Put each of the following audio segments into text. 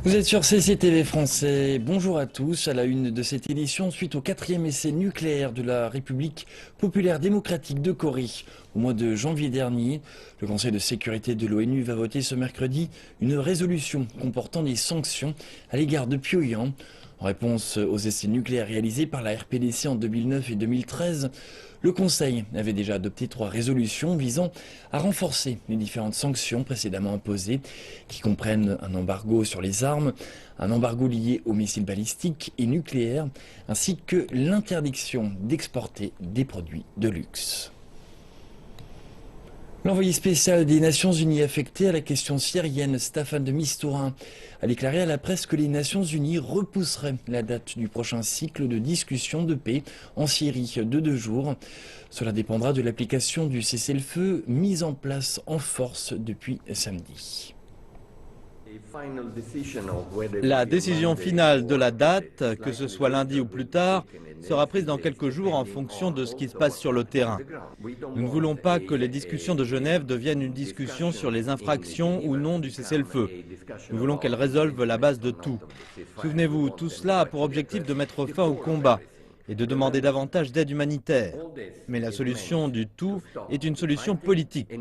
Vous êtes sur CCTV français, bonjour à tous. À la une de cette édition, suite au 4e essai nucléaire de la République populaire démocratique de Corée au mois de janvier dernier, le Conseil de sécurité de l'ONU va voter ce mercredi une résolution comportant des sanctions à l'égard de Pyongyang. En réponse aux essais nucléaires réalisés par la RPDC en 2009 et 2013, le Conseil avait déjà adopté 3 résolutions visant à renforcer les différentes sanctions précédemment imposées, qui comprennent un embargo sur les armes, un embargo lié aux missiles balistiques et nucléaires, ainsi que l'interdiction d'exporter des produits de luxe. L'envoyé spécial des Nations Unies affecté à la question syrienne, Staffan de Mistura, a déclaré à la presse que les Nations Unies repousseraient la date du prochain cycle de discussion de paix en Syrie de 2 jours. Cela dépendra de l'application du cessez-le-feu mis en place en force depuis samedi. La décision finale de la date, que ce soit lundi ou plus tard, sera prise dans quelques jours en fonction de ce qui se passe sur le terrain. Nous ne voulons pas que les discussions de Genève deviennent une discussion sur les infractions ou non du cessez-le-feu. Nous voulons qu'elles résolvent la base de tout. Souvenez-vous, tout cela a pour objectif de mettre fin au combat et de demander davantage d'aide humanitaire. Mais la solution du tout est une solution politique.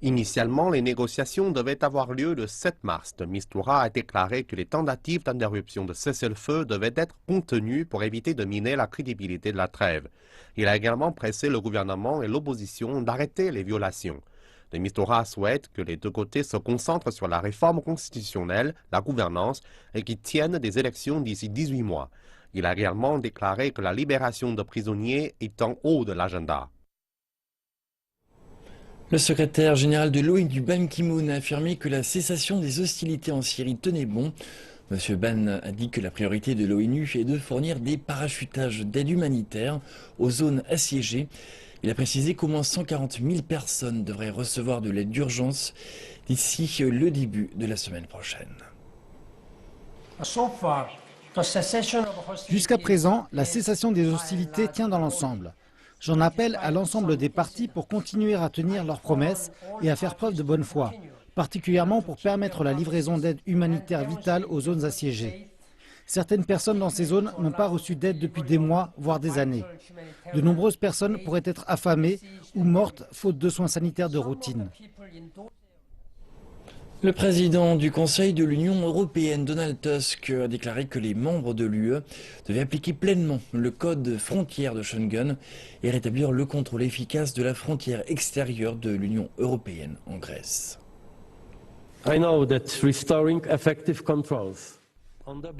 Initialement, les négociations devaient avoir lieu le 7 mars. De Mistura a déclaré que les tentatives d'interruption de cessez-le-feu devaient être contenues pour éviter de miner la crédibilité de la trêve. Il a également pressé le gouvernement et l'opposition d'arrêter les violations. De Mistura souhaite que les deux côtés se concentrent sur la réforme constitutionnelle, la gouvernance et qu'ils tiennent des élections d'ici 18 mois. Il a également déclaré que la libération de prisonniers est en haut de l'agenda. Le secrétaire général de l'ONU, Ban Ki-moon, a affirmé que la cessation des hostilités en Syrie tenait bon. Monsieur Ban a dit que la priorité de l'ONU est de fournir des parachutages d'aide humanitaire aux zones assiégées. Il a précisé qu'au moins 140 000 personnes devraient recevoir de l'aide d'urgence d'ici le début de la semaine prochaine. Jusqu'à présent, la cessation des hostilités tient dans l'ensemble. J'en appelle à l'ensemble des parties pour continuer à tenir leurs promesses et à faire preuve de bonne foi, particulièrement pour permettre la livraison d'aide humanitaire vitale aux zones assiégées. Certaines personnes dans ces zones n'ont pas reçu d'aide depuis des mois, voire des années. De nombreuses personnes pourraient être affamées ou mortes faute de soins sanitaires de routine. Le président du Conseil de l'Union européenne, Donald Tusk, a déclaré que les membres de l'UE devaient appliquer pleinement le code frontière de Schengen et rétablir le contrôle efficace de la frontière extérieure de l'Union européenne en Grèce.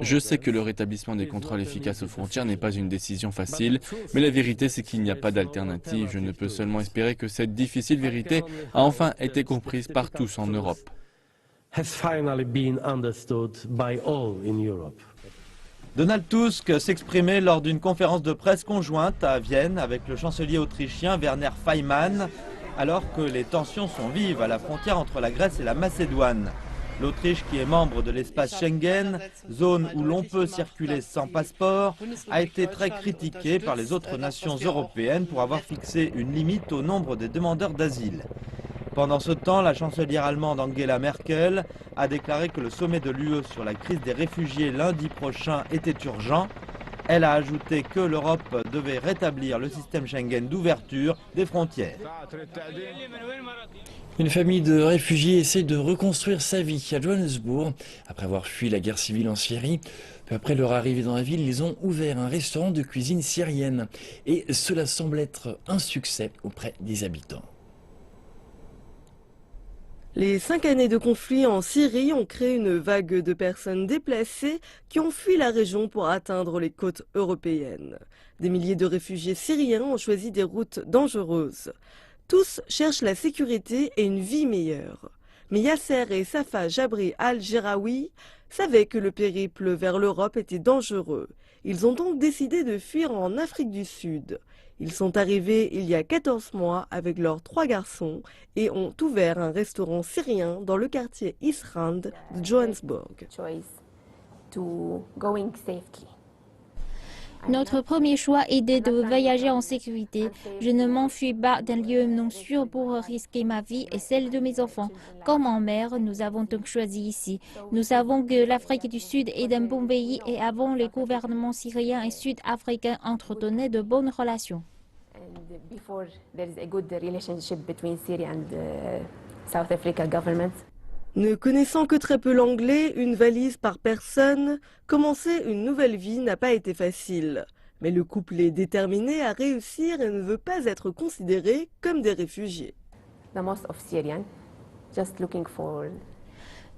Je sais que le rétablissement des contrôles efficaces aux frontières n'est pas une décision facile, mais la vérité c'est qu'il n'y a pas d'alternative. Je ne peux seulement espérer que cette difficile vérité a enfin été comprise par tous en Europe. Donald Tusk s'exprimait lors d'une conférence de presse conjointe à Vienne avec le chancelier autrichien Werner Faymann, alors que les tensions sont vives à la frontière entre la Grèce et la Macédoine. L'Autriche, qui est membre de l'espace Schengen, zone où l'on peut circuler sans passeport, a été très critiquée par les autres nations européennes pour avoir fixé une limite au nombre des demandeurs d'asile. Pendant ce temps, la chancelière allemande Angela Merkel a déclaré que le sommet de l'UE sur la crise des réfugiés lundi prochain était urgent. Elle a ajouté que l'Europe devait rétablir le système Schengen d'ouverture des frontières. Une famille de réfugiés essaie de reconstruire sa vie à Johannesburg après avoir fui la guerre civile en Syrie. Peu après leur arrivée dans la ville, ils ont ouvert un restaurant de cuisine syrienne et cela semble être un succès auprès des habitants. Les 5 années de conflit en Syrie ont créé une vague de personnes déplacées qui ont fui la région pour atteindre les côtes européennes. Des milliers de réfugiés syriens ont choisi des routes dangereuses. Tous cherchent la sécurité et une vie meilleure. Mais Yasser et Safa Jabri al-Jeraoui savaient que le périple vers l'Europe était dangereux. Ils ont donc décidé de fuir en Afrique du Sud. Ils sont arrivés il y a 14 mois avec leurs 3 garçons et ont ouvert un restaurant syrien dans le quartier Isrand de Johannesburg. Notre premier choix était de voyager en sécurité. Je ne m'enfuis pas d'un lieu non sûr pour risquer ma vie et celle de mes enfants. Comme en mer, nous avons donc choisi ici. Nous savons que l'Afrique du Sud est un bon pays et avant les gouvernements syriens et sud-africains entretenaient de bonnes relations. Ne connaissant que très peu l'anglais, une valise par personne, commencer une nouvelle vie n'a pas été facile. Mais le couple est déterminé à réussir et ne veut pas être considéré comme des réfugiés.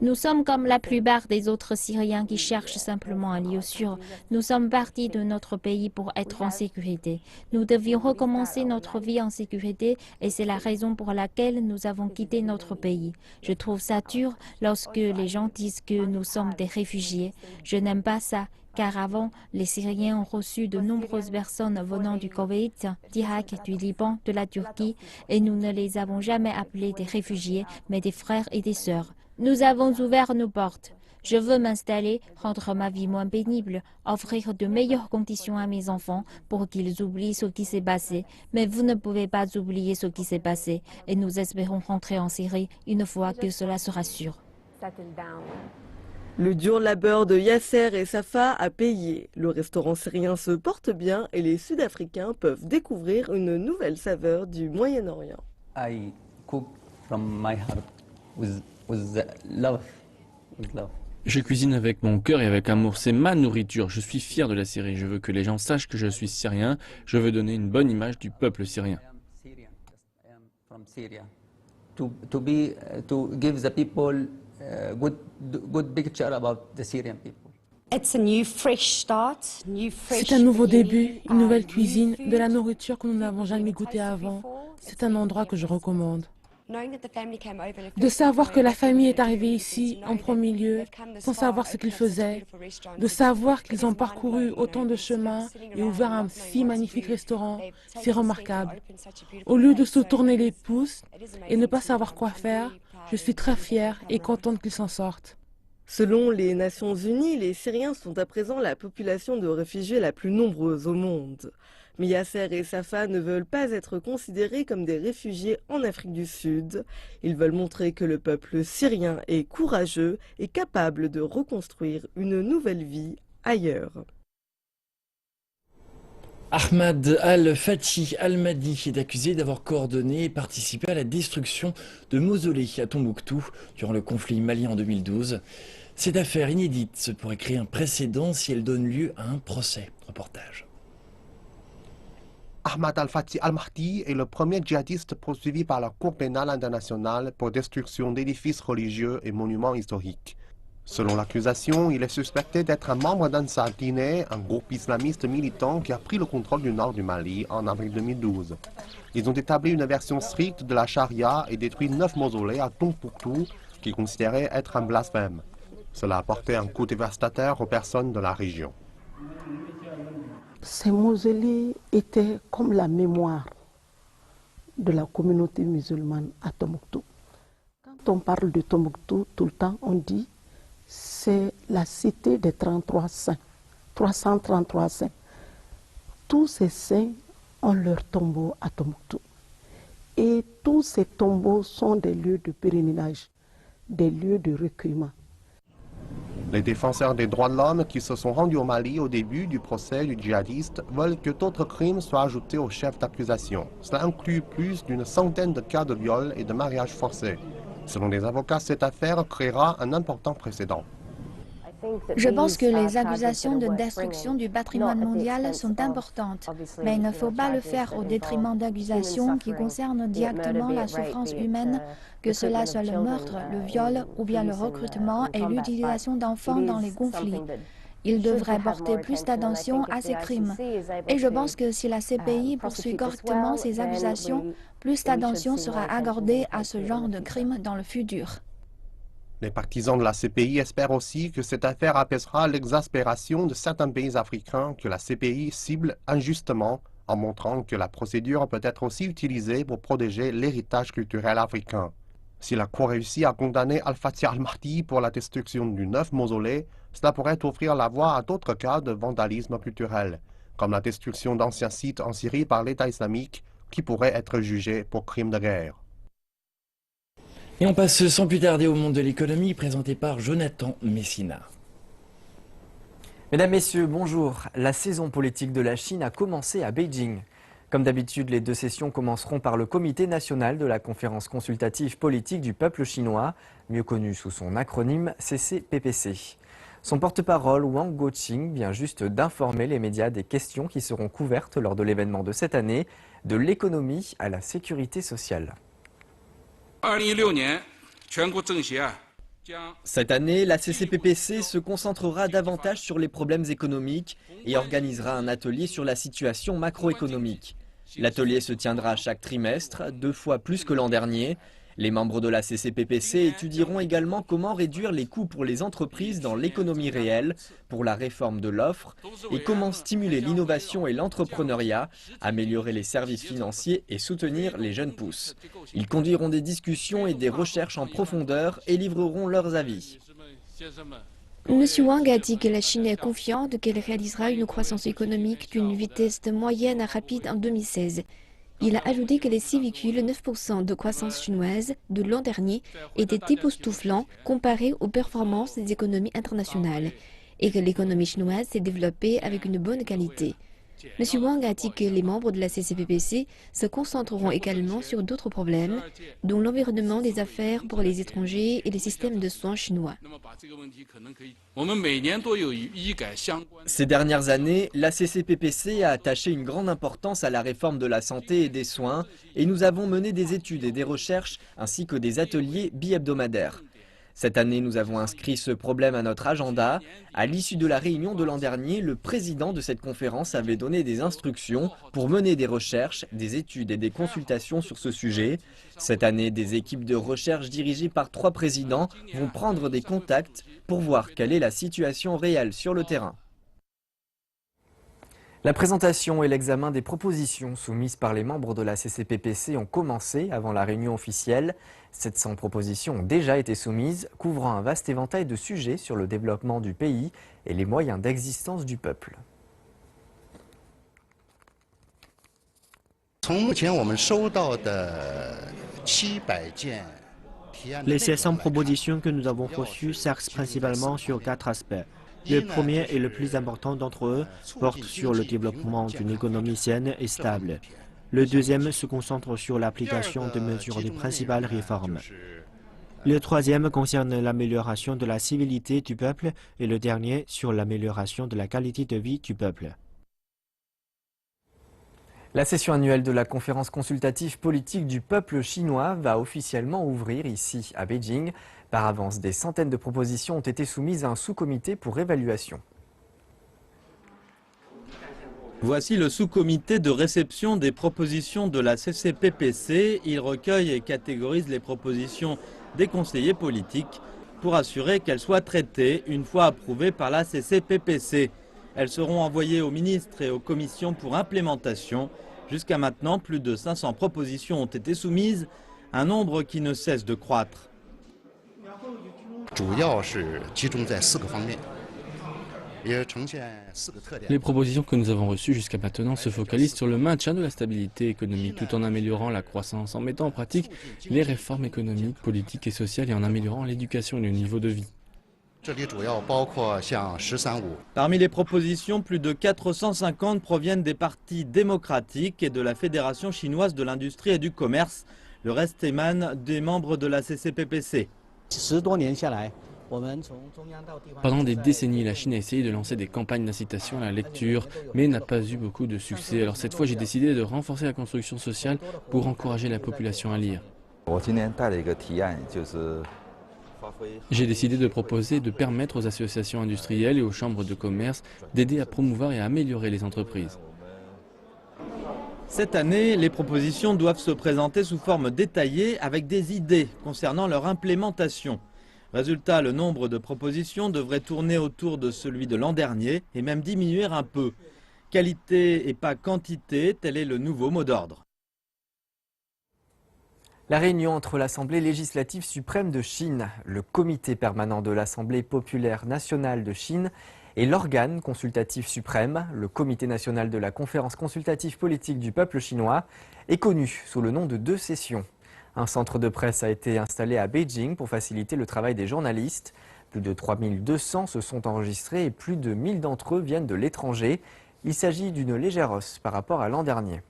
Nous sommes comme la plupart des autres Syriens qui cherchent simplement un lieu sûr. Nous sommes partis de notre pays pour être en sécurité. Nous devions recommencer notre vie en sécurité et c'est la raison pour laquelle nous avons quitté notre pays. Je trouve ça dur lorsque les gens disent que nous sommes des réfugiés. Je n'aime pas ça. Car avant, les Syriens ont reçu de nombreuses personnes venant du Koweït, d'Irak, du Liban, de la Turquie, et nous ne les avons jamais appelés des réfugiés, mais des frères et des sœurs. Nous avons ouvert nos portes. Je veux m'installer, rendre ma vie moins pénible, offrir de meilleures conditions à mes enfants pour qu'ils oublient ce qui s'est passé. Mais vous ne pouvez pas oublier ce qui s'est passé, et nous espérons rentrer en Syrie une fois que cela sera sûr. Le dur labeur de Yasser et Safa a payé. Le restaurant syrien se porte bien et les Sud-Africains peuvent découvrir une nouvelle saveur du Moyen-Orient. I cook from my heart with love. Je cuisine avec mon cœur et avec amour. C'est ma nourriture. Je suis fier de la Syrie. Je veux que les gens sachent que je suis syrien. Je veux donner une bonne image du peuple syrien. To give the people good picture about the Syrian people. C'est un nouveau début, une nouvelle cuisine, de la nourriture que nous n'avons jamais goûtée avant. C'est un endroit que je recommande. De savoir que la famille est arrivée ici en premier lieu, sans savoir ce qu'ils faisaient, de savoir qu'ils ont parcouru autant de chemins et ouvert un si magnifique restaurant, c'est remarquable. Au lieu de se tourner les pouces et ne pas savoir quoi faire, je suis très fière et contente qu'ils s'en sortent. Selon les Nations Unies, les Syriens sont à présent la population de réfugiés la plus nombreuse au monde. Mais Yasser et Safa ne veulent pas être considérés comme des réfugiés en Afrique du Sud. Ils veulent montrer que le peuple syrien est courageux et capable de reconstruire une nouvelle vie ailleurs. Ahmad al-Fathi al-Mahdi est accusé d'avoir coordonné et participé à la destruction de mausolées à Tombouctou durant le conflit malien en 2012. Cette affaire inédite pourrait créer un précédent si elle donne lieu à un procès. Reportage. Ahmad al-Fathi al-Mahdi est le premier djihadiste poursuivi par la Cour pénale internationale pour destruction d'édifices religieux et monuments historiques. Selon l'accusation, il est suspecté d'être un membre d'Ansar Dine, un groupe islamiste militant qui a pris le contrôle du nord du Mali en avril 2012. Ils ont établi une version stricte de la charia et détruit 9 mausolées à Tombouctou, qui considéraient être un blasphème. Cela a porté un coup dévastateur aux personnes de la région. Ces mausolées étaient comme la mémoire de la communauté musulmane à Tombouctou. Quand on parle de Tombouctou, tout le temps on dit c'est la cité des 33 saints, 333 saints. Tous ces saints ont leur tombeau à Tombouctou. Et tous ces tombeaux sont des lieux de pèlerinage, des lieux de recueillement. Les défenseurs des droits de l'homme qui se sont rendus au Mali au début du procès du djihadiste veulent que d'autres crimes soient ajoutés au chef d'accusation. Cela inclut plus d'une centaine de cas de viol et de mariage forcé. Selon les avocats, cette affaire créera un important précédent. Je pense que les accusations de destruction du patrimoine mondial sont importantes, mais il ne faut pas le faire au détriment d'accusations qui concernent directement la souffrance humaine, que cela soit le meurtre, le viol ou bien le recrutement et l'utilisation d'enfants dans les conflits. Il devrait porter plus d'attention à ces crimes. Et je pense que si la CPI poursuit correctement ces accusations, plus d'attention sera accordée à ce genre de crimes dans le futur. Les partisans de la CPI espèrent aussi que cette affaire apaisera l'exaspération de certains pays africains que la CPI cible injustement, en montrant que la procédure peut être aussi utilisée pour protéger l'héritage culturel africain. Si la Cour réussit à condamner al-Fathi al-Mahdi pour la destruction du 9 mausolées, cela pourrait offrir la voie à d'autres cas de vandalisme culturel, comme la destruction d'anciens sites en Syrie par l'État islamique qui pourraient être jugés pour crimes de guerre. Et on passe sans plus tarder au monde de l'économie, présenté par Jonathan Messina. Mesdames, Messieurs, bonjour. La saison politique de la Chine a commencé à Beijing. Comme d'habitude, les deux sessions commenceront par le Comité national de la conférence consultative politique du peuple chinois, mieux connu sous son acronyme CCPPC. Son porte-parole, Wang Guoqing, vient juste d'informer les médias des questions qui seront couvertes lors de l'événement de cette année, de l'économie à la sécurité sociale. Cette année, la CCPPC se concentrera davantage sur les problèmes économiques et organisera un atelier sur la situation macroéconomique. L'atelier se tiendra chaque trimestre, 2 fois plus que l'an dernier. Les membres de la CCPPC étudieront également comment réduire les coûts pour les entreprises dans l'économie réelle, pour la réforme de l'offre, et comment stimuler l'innovation et l'entrepreneuriat, améliorer les services financiers et soutenir les jeunes pousses. Ils conduiront des discussions et des recherches en profondeur et livreront leurs avis. M. Wang a dit que la Chine est confiante qu'elle réalisera une croissance économique d'une vitesse moyenne à rapide en 2016. Il a ajouté que les 6,9% de croissance chinoise de l'an dernier étaient époustouflants comparés aux performances des économies internationales et que l'économie chinoise s'est développée avec une bonne qualité. M. Wang a dit que les membres de la CCPPC se concentreront également sur d'autres problèmes, dont l'environnement des affaires pour les étrangers et les systèmes de soins chinois. Ces dernières années, la CCPPC a attaché une grande importance à la réforme de la santé et des soins et nous avons mené des études et des recherches ainsi que des ateliers bi-hebdomadaires. Cette année, nous avons inscrit ce problème à notre agenda. À l'issue de la réunion de l'an dernier, le président de cette conférence avait donné des instructions pour mener des recherches, des études et des consultations sur ce sujet. Cette année, des équipes de recherche dirigées par 3 présidents vont prendre des contacts pour voir quelle est la situation réelle sur le terrain. La présentation et l'examen des propositions soumises par les membres de la CCPPC ont commencé avant la réunion officielle. 700 propositions ont déjà été soumises, couvrant un vaste éventail de sujets sur le développement du pays et les moyens d'existence du peuple. Les 700 propositions que nous avons reçues s'axent principalement sur 4 aspects. Le premier et le plus important d'entre eux porte sur le développement d'une économie saine et stable. Le deuxième se concentre sur l'application de mesures des principales réformes. Le troisième concerne l'amélioration de la civilité du peuple et le dernier sur l'amélioration de la qualité de vie du peuple. La session annuelle de la conférence consultative politique du peuple chinois va officiellement ouvrir ici à Beijing. Par avance, des centaines de propositions ont été soumises à un sous-comité pour évaluation. Voici le sous-comité de réception des propositions de la CCPPC. Il recueille et catégorise les propositions des conseillers politiques pour assurer qu'elles soient traitées une fois approuvées par la CCPPC. Elles seront envoyées aux ministres et aux commissions pour implémentation. Jusqu'à maintenant, plus de 500 propositions ont été soumises, un nombre qui ne cesse de croître. Les propositions que nous avons reçues jusqu'à maintenant se focalisent sur le maintien de la stabilité économique tout en améliorant la croissance, en mettant en pratique les réformes économiques, politiques et sociales et en améliorant l'éducation et le niveau de vie. Parmi les propositions, plus de 450 proviennent des partis démocratiques et de la Fédération chinoise de l'industrie et du commerce. Le reste émane des membres de la CCPPC. Pendant des décennies, la Chine a essayé de lancer des campagnes d'incitation à la lecture, mais n'a pas eu beaucoup de succès. Alors cette fois, j'ai décidé de renforcer la construction sociale pour encourager la population à lire. J'ai décidé de proposer de permettre aux associations industrielles et aux chambres de commerce d'aider à promouvoir et à améliorer les entreprises. Cette année, les propositions doivent se présenter sous forme détaillée avec des idées concernant leur implémentation. Résultat, le nombre de propositions devrait tourner autour de celui de l'an dernier et même diminuer un peu. Qualité et pas quantité, tel est le nouveau mot d'ordre. La réunion entre l'Assemblée législative suprême de Chine, le comité permanent de l'Assemblée populaire nationale de Chine Et l'organe consultatif suprême, le Comité national de la conférence consultative politique du peuple chinois, est connu sous le nom de 2 sessions. Un centre de presse a été installé à Beijing pour faciliter le travail des journalistes. Plus de 3200 se sont enregistrés et plus de 1000 d'entre eux viennent de l'étranger. Il s'agit d'une légère hausse par rapport à l'an dernier.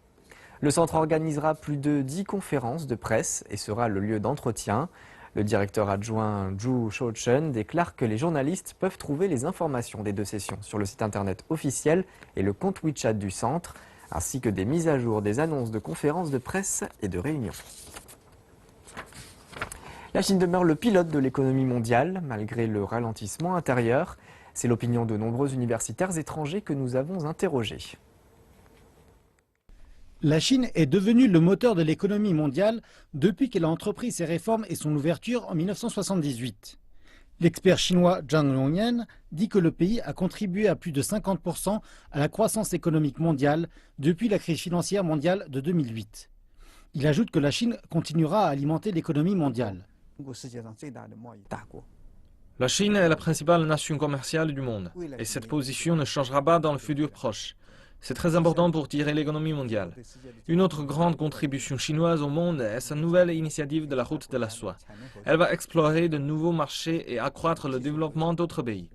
Le centre organisera plus de 10 conférences de presse et sera le lieu d'entretien. Le directeur adjoint Zhu Shouchen déclare que les journalistes peuvent trouver les informations des 2 sessions sur le site internet officiel et le compte WeChat du centre, ainsi que des mises à jour des annonces de conférences de presse et de réunions. La Chine demeure le pilote de l'économie mondiale, malgré le ralentissement intérieur. C'est l'opinion de nombreux universitaires étrangers que nous avons interrogés. La Chine est devenue le moteur de l'économie mondiale depuis qu'elle a entrepris ses réformes et son ouverture en 1978. L'expert chinois Zhang Yongyan dit que le pays a contribué à plus de 50% à la croissance économique mondiale depuis la crise financière mondiale de 2008. Il ajoute que la Chine continuera à alimenter l'économie mondiale. La Chine est la principale nation commerciale du monde et cette position ne changera pas dans le futur proche. C'est très important pour tirer l'économie mondiale. Une autre grande contribution chinoise au monde est sa nouvelle initiative de la route de la soie. Elle va explorer de nouveaux marchés et accroître le développement d'autres pays,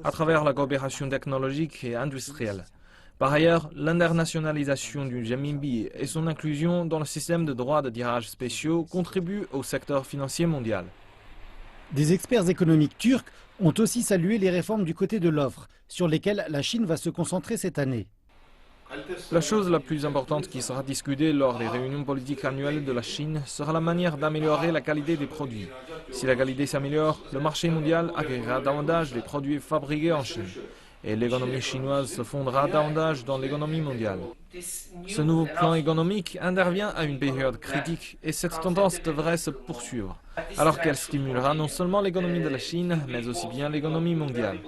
à travers la coopération technologique et industrielle. Par ailleurs, l'internationalisation du renminbi et son inclusion dans le système de droits de tirage spéciaux contribuent au secteur financier mondial. Des experts économiques turcs ont aussi salué les réformes du côté de l'offre, sur lesquelles la Chine va se concentrer cette année. La chose la plus importante qui sera discutée lors des réunions politiques annuelles de la Chine sera la manière d'améliorer la qualité des produits. Si la qualité s'améliore, le marché mondial accueillera davantage des produits fabriqués en Chine. Et l'économie chinoise se fondera davantage dans l'économie mondiale. Ce nouveau plan économique intervient à une période critique et cette tendance devrait se poursuivre, alors qu'elle stimulera non seulement l'économie de la Chine, mais aussi bien l'économie mondiale.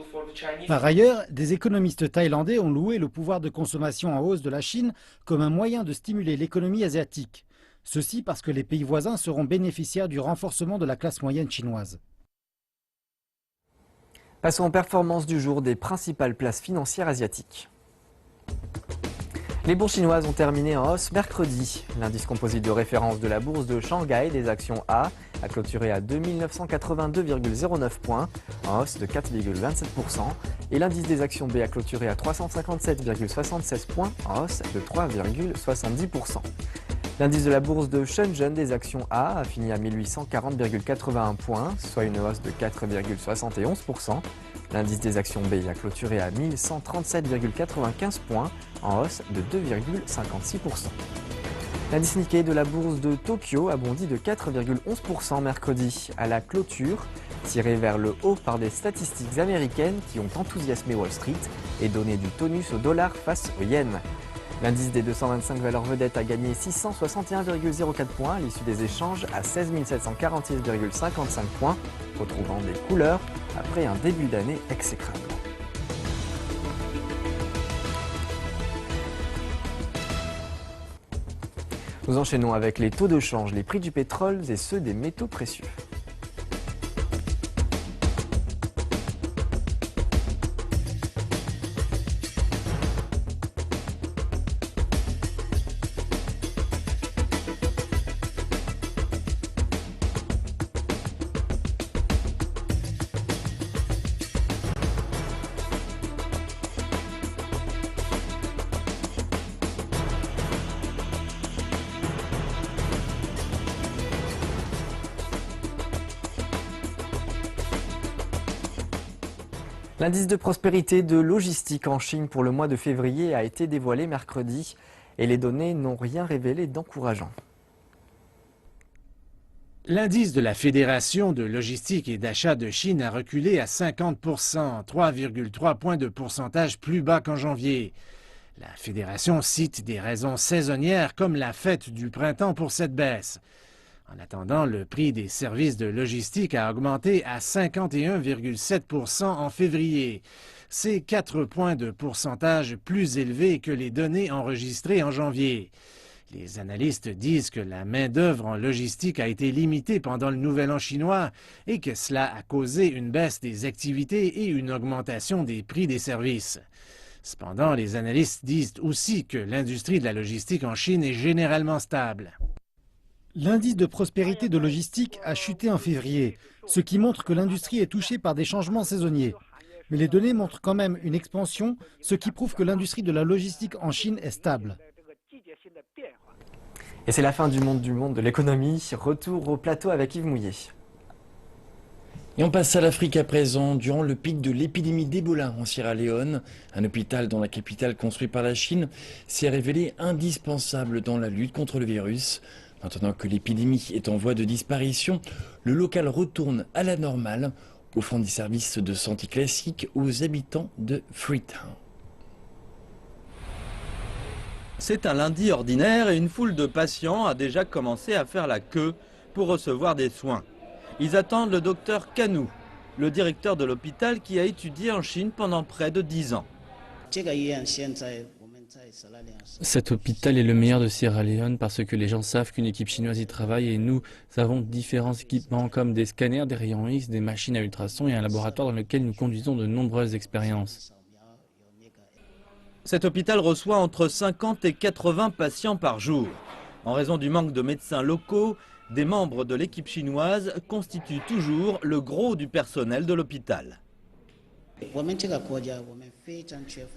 Par ailleurs, des économistes thaïlandais ont loué le pouvoir de consommation en hausse de la Chine comme un moyen de stimuler l'économie asiatique. Ceci parce que les pays voisins seront bénéficiaires du renforcement de la classe moyenne chinoise. Passons aux performances du jour des principales places financières asiatiques. Les bourses chinoises ont terminé en hausse mercredi. L'indice composite de référence de la bourse de Shanghai des actions A a clôturé à 2982,09 points, en hausse de 4,27%, et l'indice des actions B a clôturé à 357,76 points, en hausse de 3,70%. L'indice de la bourse de Shenzhen des actions A a fini à 1840,81 points, soit une hausse de 4,71%. L'indice des actions B a clôturé à 1137,95 points, en hausse de 2,56%. L'indice Nikkei de la bourse de Tokyo a bondi de 4,11% mercredi à la clôture, tiré vers le haut par des statistiques américaines qui ont enthousiasmé Wall Street et donné du tonus au dollar face au yen. L'indice des 225 valeurs vedettes a gagné 661,04 points à l'issue des échanges à 16 746,55 points, retrouvant des couleurs après un début d'année exécrable. Nous enchaînons avec les taux de change, les prix du pétrole et ceux des métaux précieux. L'indice de prospérité de logistique en Chine pour le mois de février a été dévoilé mercredi et les données n'ont rien révélé d'encourageant. L'indice de la Fédération de logistique et d'achat de Chine a reculé à 50%, 3,3 points de pourcentage plus bas qu'en janvier. La Fédération cite des raisons saisonnières comme la fête du printemps pour cette baisse. En attendant, le prix des services de logistique a augmenté à 51,7% en février. C'est 4 points de pourcentage plus élevés que les données enregistrées en janvier. Les analystes disent que la main-d'œuvre en logistique a été limitée pendant le Nouvel An chinois et que cela a causé une baisse des activités et une augmentation des prix des services. Cependant, les analystes disent aussi que l'industrie de la logistique en Chine est généralement stable. L'indice de prospérité de logistique a chuté en février, ce qui montre que l'industrie est touchée par des changements saisonniers. Mais les données montrent quand même une expansion, ce qui prouve que l'industrie de la logistique en Chine est stable. Et c'est la fin du monde de l'économie. Retour au plateau avec Yves Mouillet. Et on passe à l'Afrique à présent. Durant le pic de l'épidémie d'Ebola en Sierra Leone, un hôpital dans la capitale construit par la Chine s'est révélé indispensable dans la lutte contre le virus. Maintenant que l'épidémie est en voie de disparition, le local retourne à la normale, offrant des services de santé classiques aux habitants de Freetown. C'est un lundi ordinaire et une foule de patients a déjà commencé à faire la queue pour recevoir des soins. Ils attendent le docteur Kanou, le directeur de l'hôpital qui a étudié en Chine pendant près de 10 ans. Cet hôpital est le meilleur de Sierra Leone parce que les gens savent qu'une équipe chinoise y travaille et nous avons différents équipements comme des scanners, des rayons X, des machines à ultrasons et un laboratoire dans lequel nous conduisons de nombreuses expériences. Cet hôpital reçoit entre 50 et 80 patients par jour. En raison du manque de médecins locaux, des membres de l'équipe chinoise constituent toujours le gros du personnel de l'hôpital.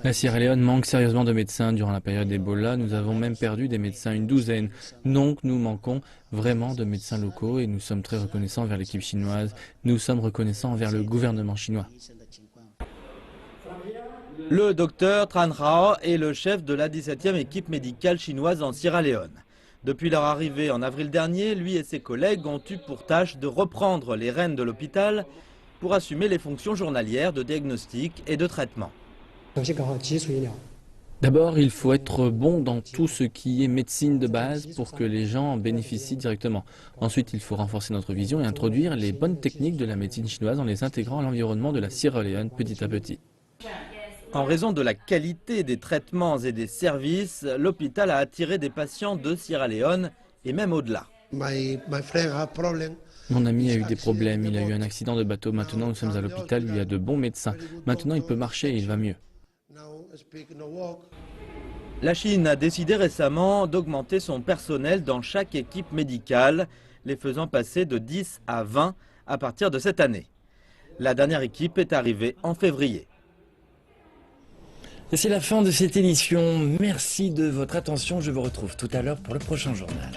La Sierra Leone manque sérieusement de médecins. Durant la période d'Ebola, nous avons même perdu des médecins, une douzaine. Donc nous manquons vraiment de médecins locaux et nous sommes très reconnaissants envers l'équipe chinoise. Nous sommes reconnaissants envers le gouvernement chinois. Le docteur Tran Rao est le chef de la 17e équipe médicale chinoise en Sierra Leone. Depuis leur arrivée en avril dernier, lui et ses collègues ont eu pour tâche de reprendre les rênes de l'hôpital pour assumer les fonctions journalières de diagnostic et de traitement. D'abord, il faut être bon dans tout ce qui est médecine de base pour que les gens en bénéficient directement. Ensuite, il faut renforcer notre vision et introduire les bonnes techniques de la médecine chinoise en les intégrant à l'environnement de la Sierra Leone petit à petit. En raison de la qualité des traitements et des services, l'hôpital a attiré des patients de Sierra Leone et même au-delà. Mon ami a eu des problèmes, il a eu un accident de bateau. Maintenant, nous sommes à l'hôpital, il y a de bons médecins. Maintenant, il peut marcher et il va mieux. La Chine a décidé récemment d'augmenter son personnel dans chaque équipe médicale, les faisant passer de 10 à 20 à partir de cette année. La dernière équipe est arrivée en février. Et c'est la fin de cette édition. Merci de votre attention. Je vous retrouve tout à l'heure pour le prochain journal.